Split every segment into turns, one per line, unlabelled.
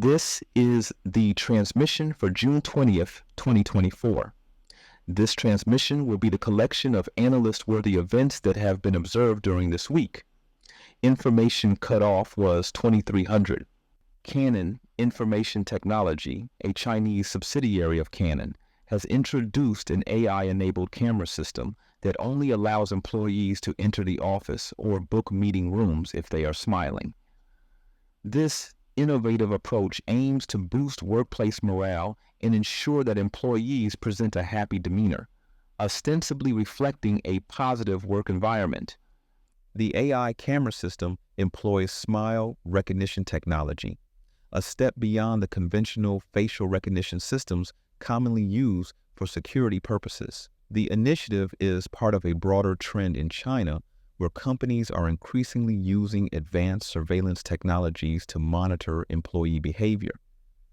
This is the transmission for June 20th, 2024. This transmission will be the collection of analyst-worthy events that have been observed during this week. Information cutoff was 2300. Canon Information Technology, a Chinese subsidiary of Canon, has introduced an AI-enabled camera system that only allows employees to enter the office or book meeting rooms if they are smiling. This innovative approach aims to boost workplace morale and ensure that employees present a happy demeanor, ostensibly reflecting a positive work environment. The AI camera system employs smile recognition technology, a step beyond the conventional facial recognition systems commonly used for security purposes. The initiative is part of a broader trend in China where companies are increasingly using advanced surveillance technologies to monitor employee behavior,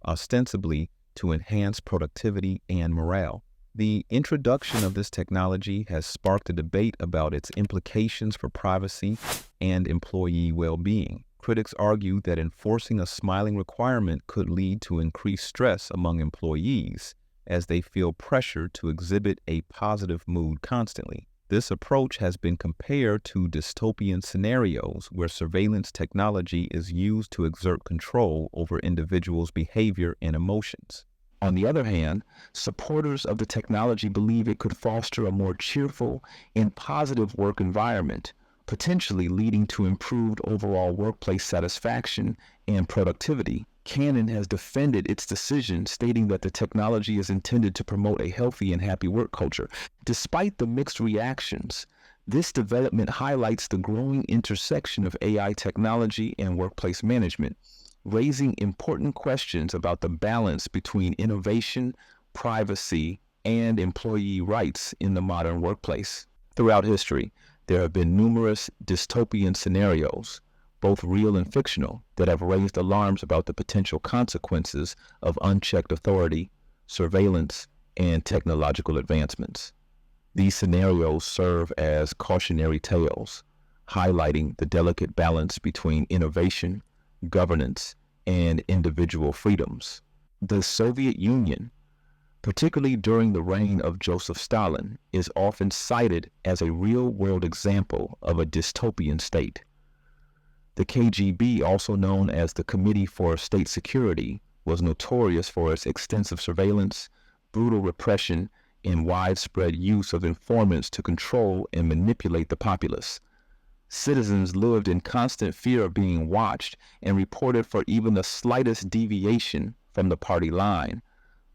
ostensibly to enhance productivity and morale. The introduction of this technology has sparked a debate about its implications for privacy and employee well-being. Critics argue that enforcing a smiling requirement could lead to increased stress among employees as they feel pressure to exhibit a positive mood constantly. This approach has been compared to dystopian scenarios where surveillance technology is used to exert control over individuals' behavior and emotions. On the other hand, supporters of the technology believe it could foster a more cheerful and positive work environment, potentially leading to improved overall workplace satisfaction and productivity. Canon has defended its decision, stating that the technology is intended to promote a healthy and happy work culture. Despite the mixed reactions, this development highlights the growing intersection of AI technology and workplace management, raising important questions about the balance between innovation, privacy, and employee rights in the modern workplace. Throughout history, there have been numerous dystopian scenarios, both real and fictional, that have raised alarms about the potential consequences of unchecked authority, surveillance, and technological advancements. These scenarios serve as cautionary tales, highlighting the delicate balance between innovation, governance, and individual freedoms. The Soviet Union, particularly during the reign of Joseph Stalin, is often cited as a real-world example of a dystopian state. The KGB, also known as the Committee for State Security, was notorious for its extensive surveillance, brutal repression, and widespread use of informants to control and manipulate the populace. Citizens lived in constant fear of being watched and reported for even the slightest deviation from the party line,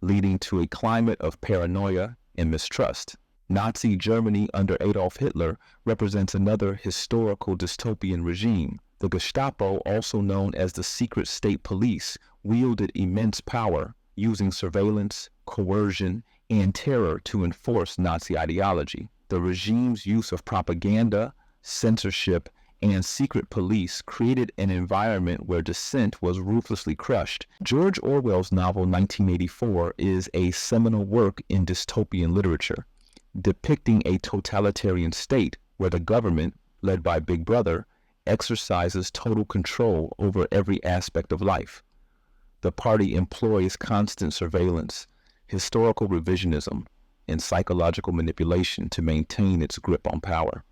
leading to a climate of paranoia and mistrust. Nazi Germany under Adolf Hitler represents another historical dystopian regime. The Gestapo, also known as the secret state police, wielded immense power, using surveillance, coercion, and terror to enforce Nazi ideology. The regime's use of propaganda, censorship, and secret police created an environment where dissent was ruthlessly crushed. George Orwell's novel 1984 is a seminal work in dystopian literature, depicting a totalitarian state where the government, led by Big Brother, exercises total control over every aspect of life. The party employs constant surveillance, historical revisionism, and psychological manipulation to maintain its grip on power.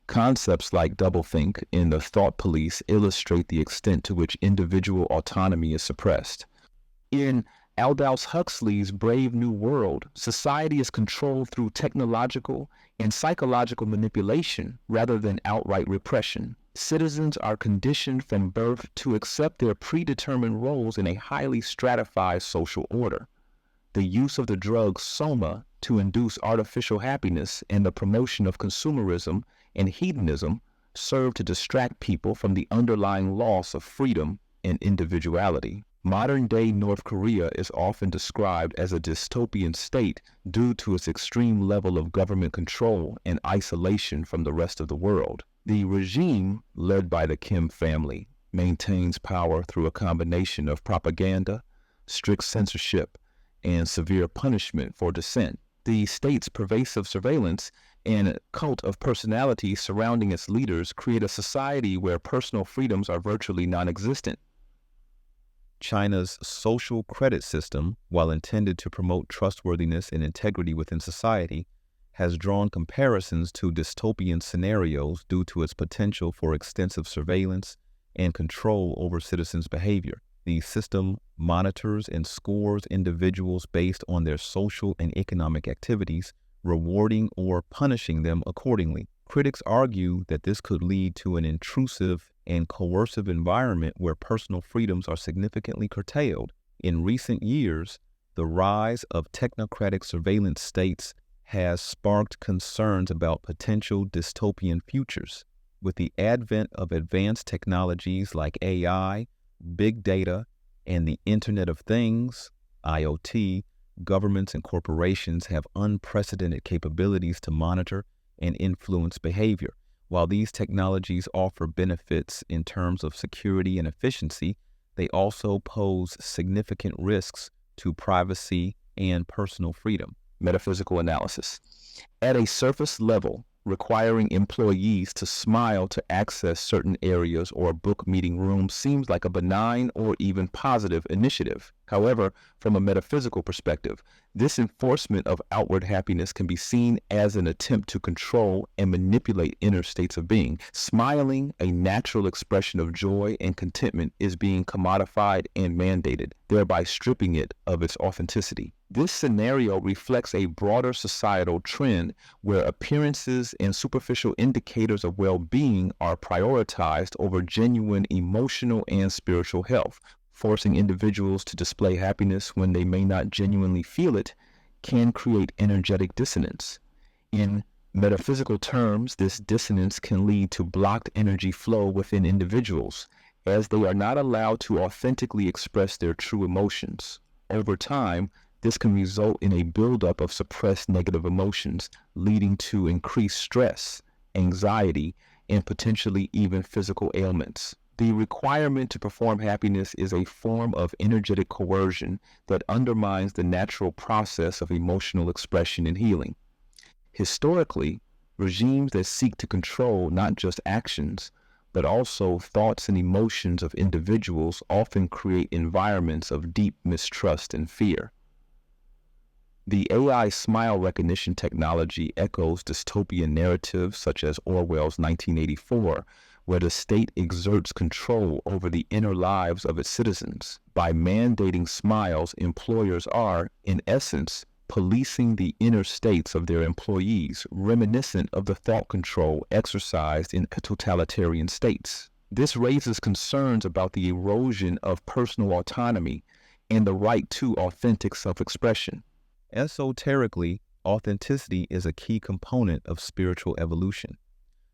Concepts like doublethink and the thought police illustrate the extent to which individual autonomy is suppressed. In Aldous Huxley's Brave New World, society is controlled through technological and psychological manipulation rather than outright repression. Citizens are conditioned from birth to accept their predetermined roles in a highly stratified social order. The use of the drug soma to induce artificial happiness and the promotion of consumerism and hedonism serve to distract people from the underlying loss of freedom and individuality. Modern-day North Korea is often described as a dystopian state due to its extreme level of government control and isolation from the rest of the world. The regime, led by the Kim family, maintains power through a combination of propaganda, strict censorship, and severe punishment for dissent. The state's pervasive surveillance and cult of personality surrounding its leaders create a society where personal freedoms are virtually non-existent. China's social credit system, while intended to promote trustworthiness and integrity within society, has drawn comparisons to dystopian scenarios due to its potential for extensive surveillance and control over citizens' behavior. The system monitors and scores individuals based on their social and economic activities, rewarding or punishing them accordingly. Critics argue that this could lead to an intrusive and coercive environment where personal freedoms are significantly curtailed. In recent years, the rise of technocratic surveillance states has sparked concerns about potential dystopian futures. With the advent of advanced technologies like AI, big data, and the Internet of Things, IoT, governments and corporations have unprecedented capabilities to monitor and influence behavior. While these technologies offer benefits in terms of security and efficiency, they also pose significant risks to privacy and personal freedom. Metaphysical analysis. At a surface level, requiring employees to smile to access certain areas or book meeting rooms seems like a benign or even positive initiative. However, from a metaphysical perspective, this enforcement of outward happiness can be seen as an attempt to control and manipulate inner states of being. Smiling, a natural expression of joy and contentment, is being commodified and mandated, thereby stripping it of its authenticity. This scenario reflects a broader societal trend where appearances and superficial indicators of well-being are prioritized over genuine emotional and spiritual health. Forcing individuals to display happiness when they may not genuinely feel it can create energetic dissonance. In metaphysical terms, this dissonance can lead to blocked energy flow within individuals, as they are not allowed to authentically express their true emotions. Over time, this can result in a buildup of suppressed negative emotions, leading to increased stress, anxiety, and potentially even physical ailments. The requirement to perform happiness is a form of energetic coercion that undermines the natural process of emotional expression and healing. Historically, regimes that seek to control not just actions, but also thoughts and emotions of individuals often create environments of deep mistrust and fear. The AI smile recognition technology echoes dystopian narratives such as Orwell's 1984, where the state exerts control over the inner lives of its citizens. By mandating smiles, employers are, in essence, policing the inner states of their employees, reminiscent of the thought control exercised in totalitarian states. This raises concerns about the erosion of personal autonomy and the right to authentic self-expression. Esoterically, authenticity is a key component of spiritual evolution.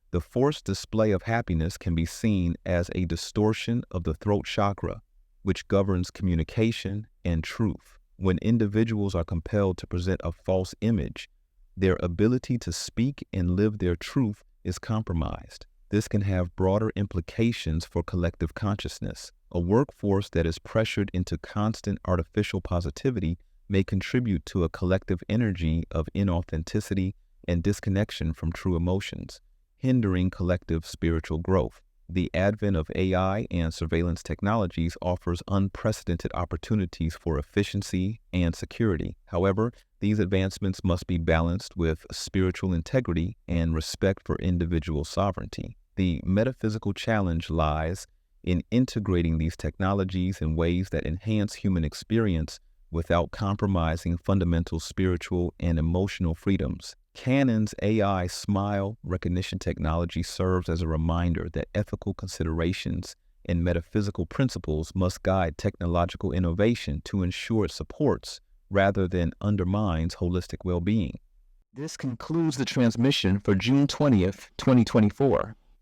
The forced display of happiness can be seen as a distortion of the throat chakra, which governs communication and truth. When individuals are compelled to present a false image, their ability to speak and live their truth is compromised. This can have broader implications for collective consciousness. A workforce that is pressured into constant artificial positivity may contribute to a collective energy of inauthenticity and disconnection from true emotions, hindering collective spiritual growth. The advent of AI and surveillance technologies offers unprecedented opportunities for efficiency and security. However, these advancements must be balanced with spiritual integrity and respect for individual sovereignty. The metaphysical challenge lies in integrating these technologies in ways that enhance human experience without compromising fundamental spiritual and emotional freedoms. Canon's AI smile recognition technology serves as a reminder that ethical considerations and metaphysical principles must guide technological innovation to ensure it supports rather than undermines holistic well-being. This concludes the transmission for June 20th, 2024.